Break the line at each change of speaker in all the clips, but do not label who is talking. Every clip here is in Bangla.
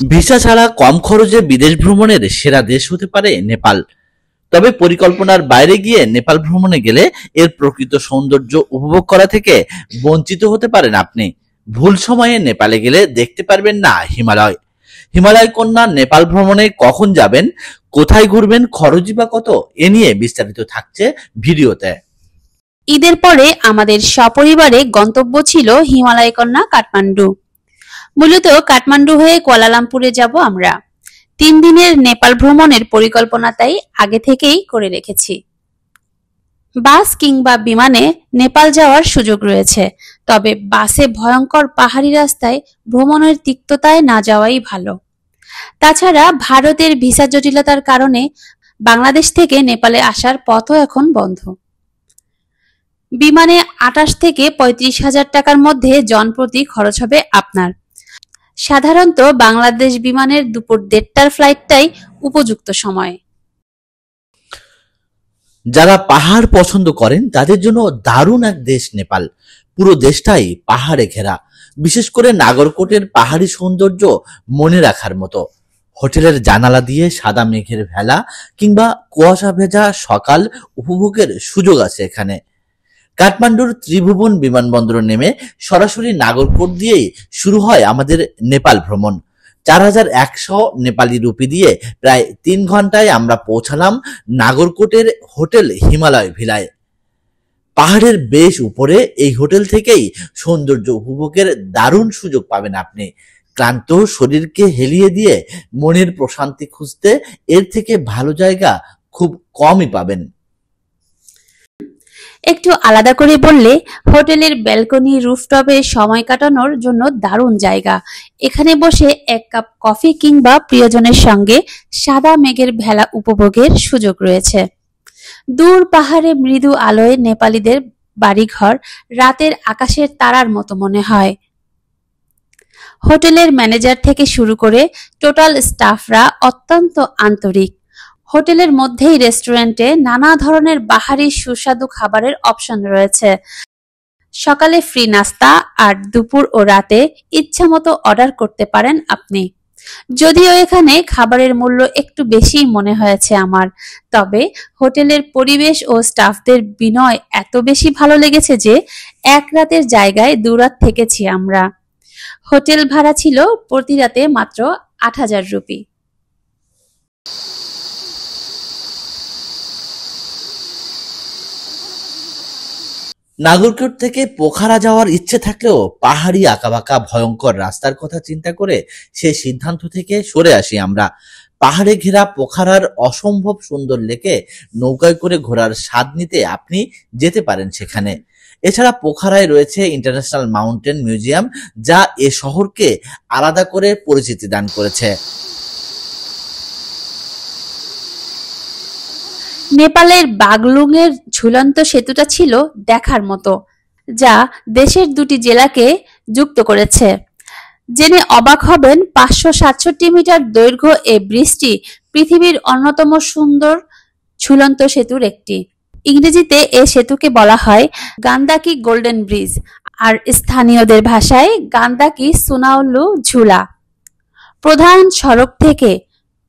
ভিসা ছাড়া কম খরচে বিদেশ ভ্রমণের সেরা দেশ হতে পারে নেপাল। তবে পরিকল্পনার বাইরে গিয়ে নেপাল ভ্রমণে গেলে এর প্রকৃত সৌন্দর্য উপভোগ করা থেকে বঞ্চিত হতে পারেন আপনি। ভুল সময়ে নেপালে গেলে দেখতে পারবেন না হিমালয়। হিমালয় কন্যা নেপাল ভ্রমণে কখন যাবেন, কোথায় ঘুরবেন, খরচই বা কত, এ নিয়ে বিস্তারিত থাকছে ভিডিওতে।
ঈদের পরে আমাদের সপরিবারে গন্তব্য ছিল হিমালয় কন্যা কাঠমান্ডু। মূলত কাঠমান্ডু হয়ে কুয়ালালামপুরে যাব আমরা। 3 দিনের নেপাল ভ্রমণের পরিকল্পনা তাই আগে থেকেই করে রেখেছি। বাস কিংবা বিমানে নেপাল যাওয়ার সুযোগ রয়েছে, তবে বাসে ভয়ঙ্কর পাহাড়ি রাস্তায় ভ্রমণের তিক্ততায় না যাওয়াই ভালো। তাছাড়া ভারতের ভিসা জটিলতার কারণে বাংলাদেশ থেকে নেপালে আসার পথও এখন বন্ধ। বিমানে 28 থেকে 35,000 টাকার মধ্যে জনপ্রতি খরচ হবে আপনার। সাধারণত বাংলাদেশ বিমানের দুপুর 1:30টার ফ্লাইটটাই উপযুক্ত সময়।
যারা পাহাড় পছন্দ করেন তাদের জন্য দারুণ এক দেশ নেপাল। পুরো দেশটাই পাহাড়ে ঘেরা। বিশেষ করে নাগরকোটের পাহাড়ি সৌন্দর্য মনে রাখার মতো। হোটেলের জানালা দিয়ে সাদা মেঘের ভেলা কিংবা কুয়াশা ভেজা সকাল উপভোগের সুযোগ আছে এখানে। কাঠমান্ডুর ত্রিভুবন বিমানবন্দরে নেমে সরাসরি নাগরকোট দিয়েই শুরু হয় আমাদের নেপাল ভ্রমণ। 4100 নেপালি রুপি দিয়ে প্রায় 3 ঘন্টায় আমরা পৌঁছালাম নাগরকোটের হোটেল হিমালয় ভিলায়। পাহাড়ের বেশ উপরে এই হোটেল থেকেই সৌন্দর্য উপভোগের দারুণ সুযোগ পাবেন আপনি। ক্লান্ত শরীরকে হেলিয়ে দিয়ে মনের প্রশান্তি খুঁজতে এর থেকে ভালো জায়গা খুব কমই পাবেন।
একটু আলাদা করে বললে, হোটেলের ব্যালকনি রুফটপে সময় কাটানোর জন্য দারুণ জায়গা। এখানে বসে 1 কাপ কফি কিংবা প্রিয়জনের সঙ্গে সাদা মেঘের ভেলা উপভোগের সুযোগ রয়েছে। দূর পাহাড়ে মৃদু আলোয় নেপালিদের বাড়িঘর রাতের আকাশের তারার মতো মনে হয়। হোটেলের ম্যানেজার থেকে শুরু করে টোটাল স্টাফরা অত্যন্ত আন্তরিক। হোটেলের মধ্যেই রেস্টুরেন্টে নানা ধরনের বাহারি সুস্বাদু খাবারের অপশন রয়েছে। সকালে ফ্রি নাস্তা আর দুপুর ও রাতে ইচ্ছামতো অর্ডার করতে পারেন আপনি। যদিও এখানে খাবারের মূল্য একটু বেশি মনে হয়েছে আমার, তবে হোটেলের পরিবেশ ও স্টাফদের বিনয় এত বেশি ভালো লেগেছে যে 1 রাতের জায়গায় 2 রাত থেকেছি আমরা। হোটেল ভাড়া ছিল প্রতি রাতে মাত্র 8,000 রুপি।
নাগরকোট থেকে পোখারা যাওয়ার ইচ্ছে থাকলেও পাহাড়ি আঁকাবাঁকা ভয়ঙ্কর রাস্তার কথা চিন্তা করে সেই সিদ্ধান্ত থেকে সরে আসি আমরা। পাহাড়ে ঘেরা পোখারার অসম্ভব সুন্দর লেকে নৌকায় করে ঘোরার স্বাদ নিতে আপনি যেতে পারেন সেখানে। এছাড়া পোখারায় রয়েছে ইন্টারন্যাশনাল মাউন্টেন মিউজিয়াম, যা এ শহরকে আলাদা করে পরিচিতি দান করেছে।
নেপালের বাগলুংয়ের ঝুলন্ত সেতুটা ছিল দেখার মতো, যা দেশের 2টি জেলাকে যুক্ত করেছে। জেনে অবাক হবেন, 567 মিটার দৈর্ঘ্য এই ব্রিজটি পৃথিবীর অন্যতম সুন্দর ঝুলন্ত সেতুর একটি। ইংরেজিতে এ সেতুকে বলা হয় গান্দাকি গোল্ডেন ব্রিজ, আর স্থানীয়দের ভাষায় গান্দাকি সুনাউলু ঝুলা। প্রধান সড়ক থেকে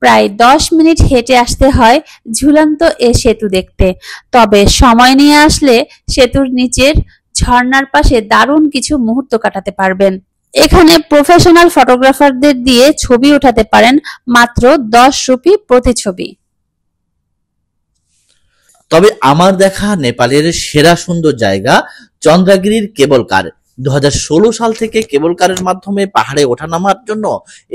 প্রায় 10 মিনিট হেঁটে আসতে হয় ঝুলন্ত এ সেতু দেখতে। তবে সময় নিয়ে আসলে সেতুর নিচের ঝর্ণার পাশে দারুণ কিছু মুহূর্ত কাটাতে পারবেন। এখানে প্রফেশনাল ফটোগ্রাফারদের দিয়ে ছবি উঠাতে পারেন মাত্র 10 রুপি প্রতি ছবি।
তবে আমার দেখা নেপালের সেরা সুন্দর জায়গা চন্দ্রাগিরির কেবল কার। 2016 সাল থেকে কেবল কারের মাধ্যমে পাহাড়ে ওঠানামার জন্য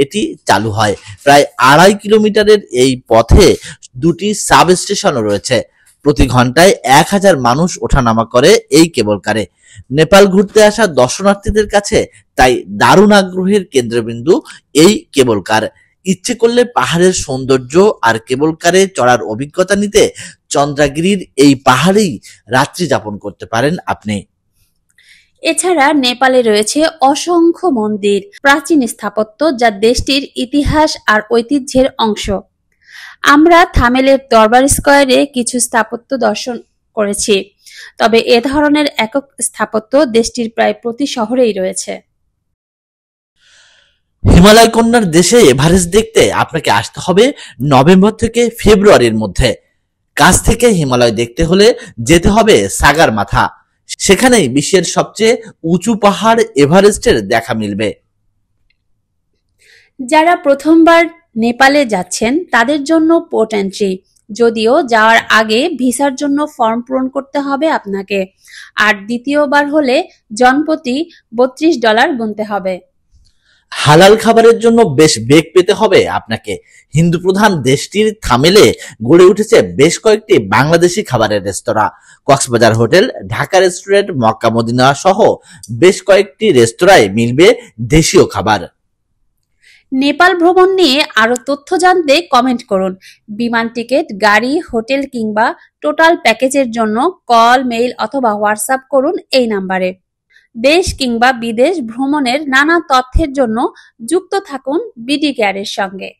এটি চালু হয়। প্রায় 2.5 কিলোমিটারের এই পথে 2টি সাব স্টেশনও রয়েছে। প্রতি ঘন্টায় 1000 মানুষ ওঠানামা করে এই কেবল কারে। নেপাল ঘুরতে আসা দর্শনার্থীদের কাছে তাই দারুণ আগ্রহের কেন্দ্রবিন্দু এই কেবল কার। ইচ্ছে করলে পাহাড়ের সৌন্দর্য আর কেবল কারে চড়ার অভিজ্ঞতা নিতে চন্দ্রাগিরির এই পাহাড়েই রাত্রি যাপন করতে পারেন আপনি।
এছাড়া নেপালে রয়েছে অসংখ্য মন্দির, প্রাচীন স্থাপত্য, যা দেশটির ইতিহাস আর ঐতিহ্যের অংশ। আমরা থামেলের দরবার স্কয়ারে কিছু স্থাপত্য দর্শন করেছি, তবে এ ধরনের একক স্থাপত্য দেশটির প্রায় প্রতি শহরেই রয়েছে।
হিমালয় কন্যার দেশে এভারেস্ট দেখতে আপনাকে আসতে হবে নভেম্বর থেকে ফেব্রুয়ারির মধ্যে। কাছ থেকে হিমালয় দেখতে হলে যেতে হবে সাগারমাথা। সেখানেই বিশ্বের সবচেয়ে উঁচু পাহাড় এভারেস্টের দেখা মিলবে।
যারা প্রথমবার নেপালে যাচ্ছেন তাদের জন্য পোর্ট এন্ট্রি, যদিও যাওয়ার আগে ভিসার জন্য ফর্ম পূরণ করতে হবে আপনাকে। আর দ্বিতীয়বার হলে জনপ্রতি $32 গুনতে হবে।
হালাল খাবারের জন্য বেশ বেগ পেতে হবে আপনাকে। হিন্দু প্রধান দেশটির থামেলে গড়ে উঠেছে বেশ কয়েকটি বাংলাদেশি খাবারের রেস্তোরাঁ। Cox's Bazar hotel, Dhaka restaurant, Mecca Medina সহ বেশ কয়েকটি রেস্তোরাঁয় মিলবে দেশীয় খাবার।
নেপাল ভ্রমণ নিয়ে আরো তথ্য জানতে কমেন্ট করুন। বিমান টিকিট, গাড়ি, হোটেল কিংবা টোটাল প্যাকেজের জন্য কল, মেইল অথবা হোয়াটসঅ্যাপ করুন এই নাম্বারে। দেশ কিংবা বিদেশ ভ্রমণের নানা তথ্যের জন্য যুক্ত থাকুন বিডি কেয়ারের সঙ্গে।